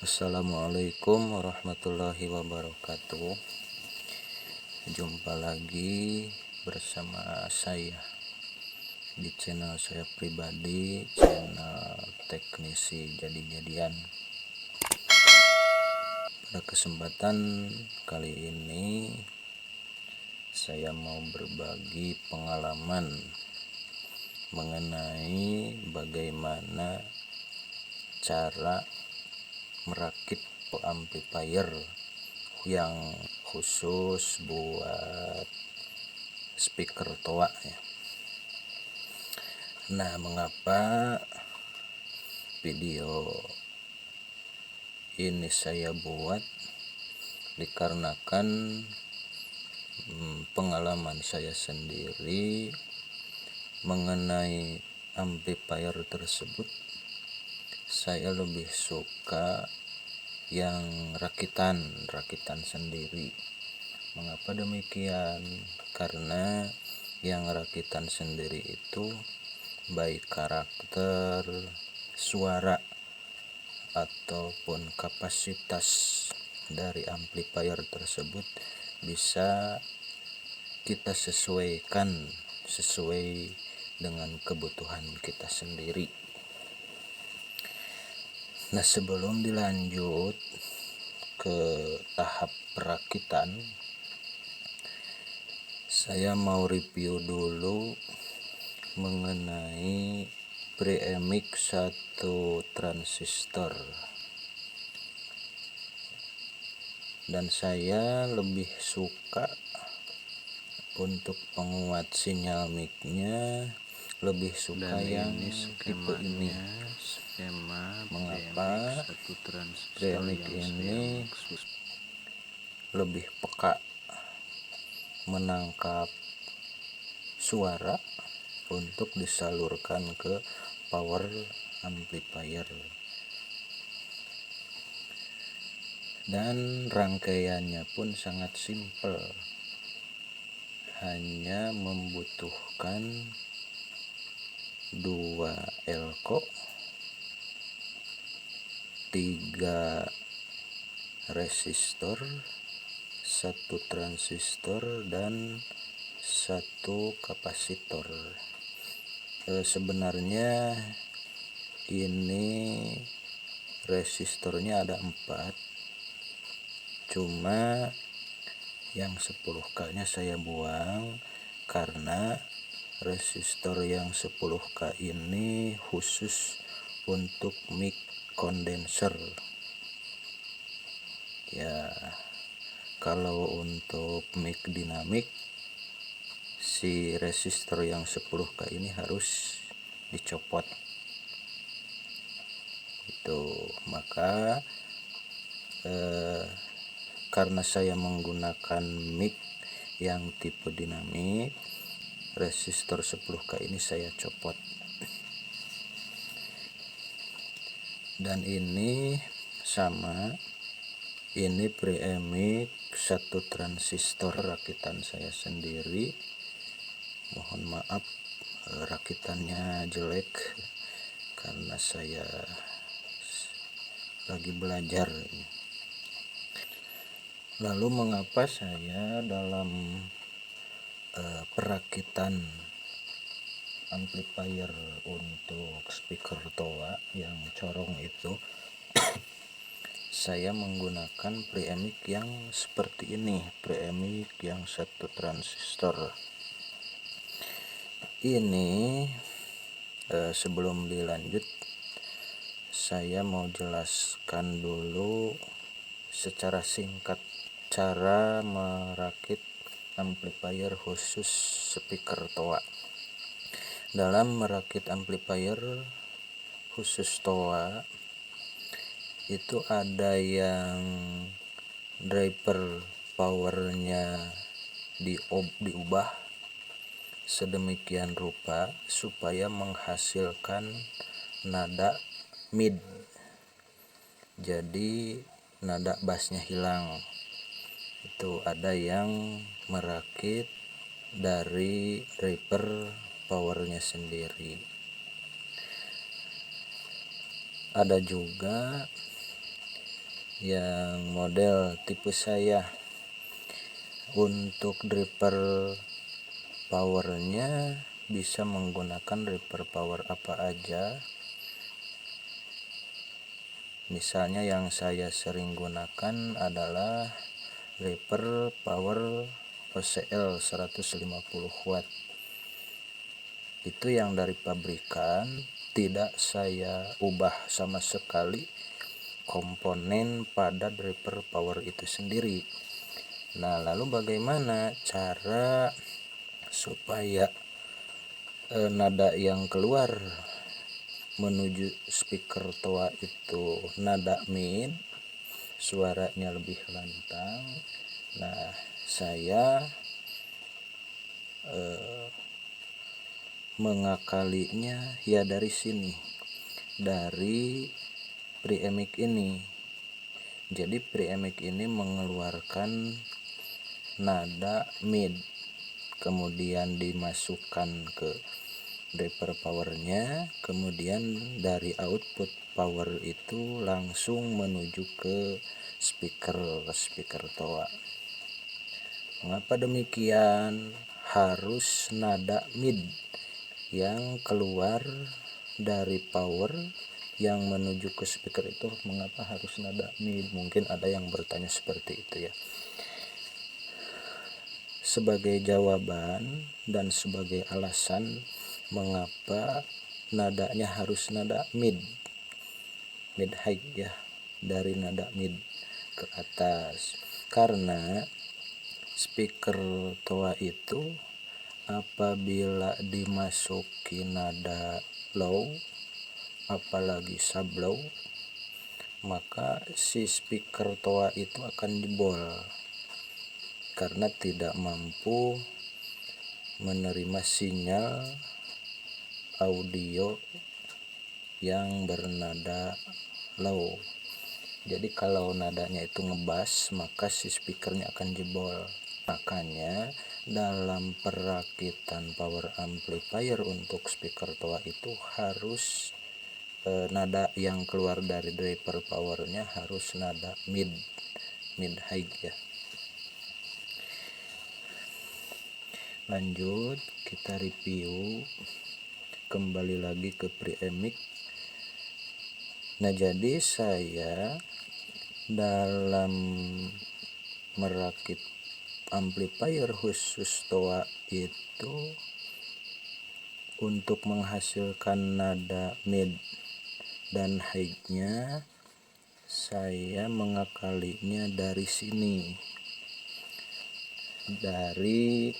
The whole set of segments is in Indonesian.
Assalamualaikum warahmatullahi wabarakatuh. Jumpa lagi bersama saya di channel saya pribadi, channel teknisi jadi-jadian. Pada kesempatan kali ini saya mau berbagi pengalaman mengenai bagaimana cara merakit amplifier yang khusus buat speaker toa ya. Nah, mengapa video ini saya buat? Dikarenakan pengalaman saya sendiri mengenai amplifier tersebut. Saya lebih suka yang rakitan sendiri. Mengapa demikian? Karena yang rakitan sendiri itu baik karakter, suara, ataupun kapasitas dari amplifier tersebut bisa kita sesuaikan sesuai dengan kebutuhan kita sendiri. Nah, sebelum dilanjut ke tahap perakitan, saya mau review dulu mengenai Premix 1 transistor. Dan saya lebih suka untuk penguat sinyal mic-nya, lebih suka yang tipe ini. Mengapa? Premix ini lebih peka menangkap suara untuk disalurkan ke power amplifier. Dan rangkaiannya pun sangat simpel, hanya membutuhkan 2 elko, 3 resistor, 1 transistor, dan 1 kapasitor. Sebenarnya ini resistornya ada 4, cuma yang 10K nya saya buang karena resistor yang 10K ini khusus untuk mic condenser ya. Kalau untuk mic dinamik, si resistor yang 10K ini harus dicopot itu. Maka karena saya menggunakan mic yang tipe dinamik, resistor 10K ini saya copot. Dan ini sama, ini Premix 1 transistor rakitan saya sendiri. Mohon maaf rakitannya jelek karena saya lagi belajar. Lalu mengapa saya dalam perakitan amplifier untuk speaker toa yang corong itu saya menggunakan Premix yang seperti ini, Premix yang 1 transistor ini. Sebelum dilanjut, saya mau jelaskan dulu secara singkat cara merakit amplifier khusus speaker toa. Dalam merakit amplifier khusus toa itu ada yang driver powernya diubah sedemikian rupa supaya menghasilkan nada mid, jadi nada bassnya hilang. Itu ada yang merakit dari driver powernya sendiri. Ada juga yang model tipe saya. Untuk driver powernya bisa menggunakan driver power apa aja. Misalnya yang saya sering gunakan adalah driver power OCL 150 watt. Itu yang dari pabrikan, tidak saya ubah sama sekali komponen pada driver power itu sendiri. Nah, lalu bagaimana cara supaya nada yang keluar menuju speaker toa itu nada mid, suaranya lebih lantang? Nah, saya mengakalinya ya dari sini, dari preamp ini. Jadi preamp ini mengeluarkan nada mid, kemudian dimasukkan ke driver powernya, kemudian dari output power itu langsung menuju ke speaker toa. Mengapa demikian? Harus nada mid yang keluar dari power yang menuju ke speaker itu. Mengapa harus nada mid? Mungkin ada yang bertanya seperti itu ya. Sebagai jawaban dan sebagai alasan mengapa nadanya harus nada mid high ya, dari nada mid ke atas, karena speaker toa itu apabila dimasuki nada low apalagi sub low, maka si speaker toa itu akan jebol karena tidak mampu menerima sinyal audio yang bernada low. Jadi kalau nadanya itu ngebass, maka si speakernya akan jebol. Makanya dalam perakitan power amplifier untuk speaker toa itu harus nada yang keluar dari driver powernya harus nada mid high ya. Lanjut kita review kembali lagi ke preamp. Nah, jadi saya dalam merakit amplifier khusus toa itu untuk menghasilkan nada mid dan high-nya saya mengakalinya dari sini, dari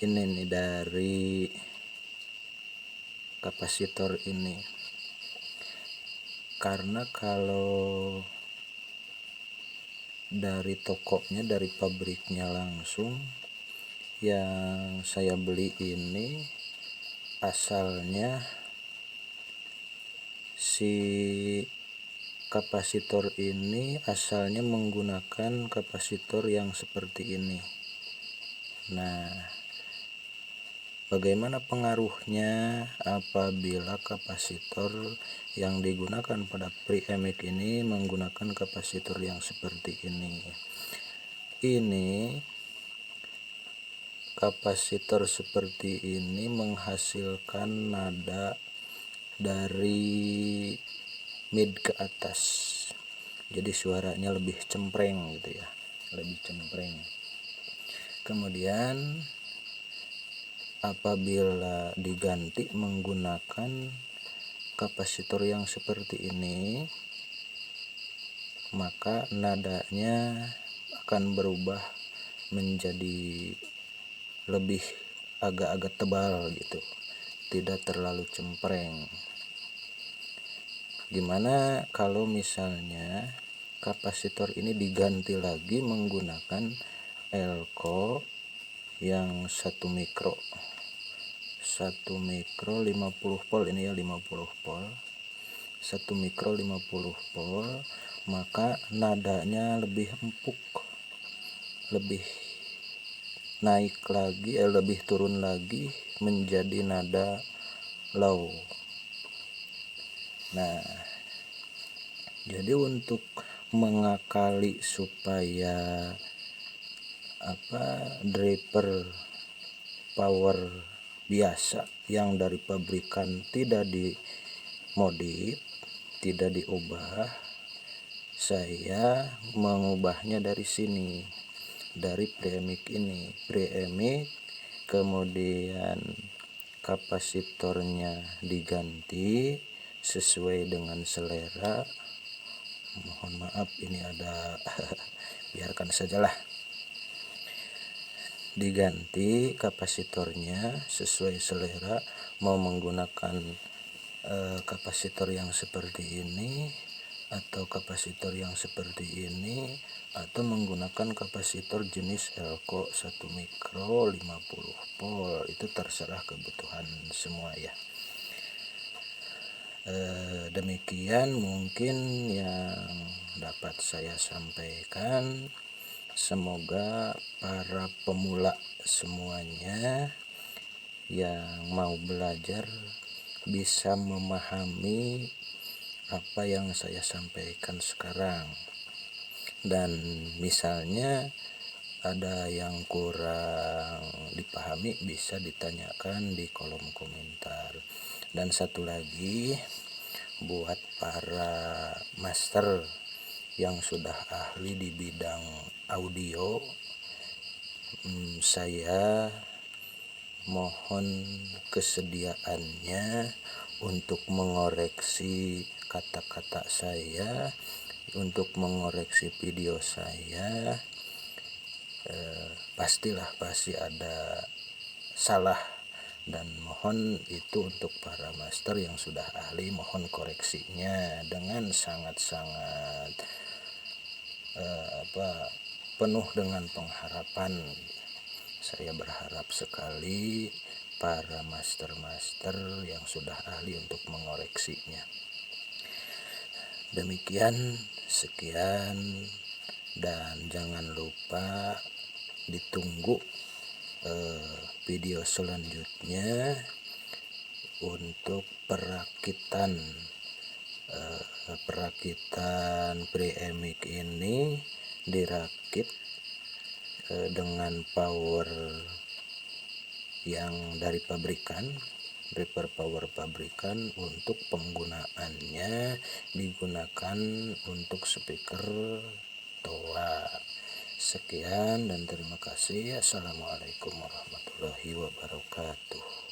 ini nih, dari kapasitor ini. Karena kalau dari tokonya, dari pabriknya langsung yang saya beli ini, asalnya si kapasitor ini asalnya menggunakan kapasitor yang seperti ini. Nah, bagaimana pengaruhnya apabila kapasitor yang digunakan pada preamp ini menggunakan kapasitor yang seperti ini? Ini kapasitor seperti ini menghasilkan nada dari mid ke atas, jadi suaranya lebih cempreng gitu ya, lebih cempreng. Kemudian apabila diganti menggunakan kapasitor yang seperti ini, maka nadanya akan berubah menjadi lebih agak-agak tebal gitu, tidak terlalu cempreng. Gimana kalau misalnya kapasitor ini diganti lagi menggunakan elko yang 1 mikro 50 volt, ini ya 50 volt, 1 mikro 50 volt, maka nadanya lebih empuk, lebih naik lagi, lebih turun lagi menjadi nada low. Nah, jadi untuk mengakali supaya driver power biasa yang dari pabrikan tidak dimodif, tidak diubah. Saya mengubahnya dari sini, dari premix ini, kemudian kapasitornya diganti sesuai dengan selera. Mohon maaf ini ada biarkan sajalah, diganti kapasitornya sesuai selera. Mau menggunakan kapasitor yang seperti ini atau kapasitor yang seperti ini, atau menggunakan kapasitor jenis Elco 1 mikro 50 volt, itu terserah kebutuhan semua ya. Demikian mungkin yang dapat saya sampaikan. Semoga para pemula semuanya yang mau belajar bisa memahami apa yang saya sampaikan sekarang, dan misalnya ada yang kurang dipahami bisa ditanyakan di kolom komentar. Dan satu lagi, buat para master yang sudah ahli di bidang audio, saya mohon kesediaannya untuk mengoreksi kata-kata saya, untuk mengoreksi video saya. Pasti ada salah, dan mohon itu untuk para master yang sudah ahli, mohon koreksinya dengan sangat-sangat penuh dengan pengharapan. Saya berharap sekali para master-master yang sudah ahli untuk mengoreksinya. Demikian, sekian, dan jangan lupa ditunggu video selanjutnya untuk perakitan premix ini dirakit dengan power yang dari pabrikan, driver power pabrikan. Untuk penggunaannya digunakan untuk speaker toa. Sekian dan terima kasih. Assalamualaikum warahmatullahi wabarakatuh.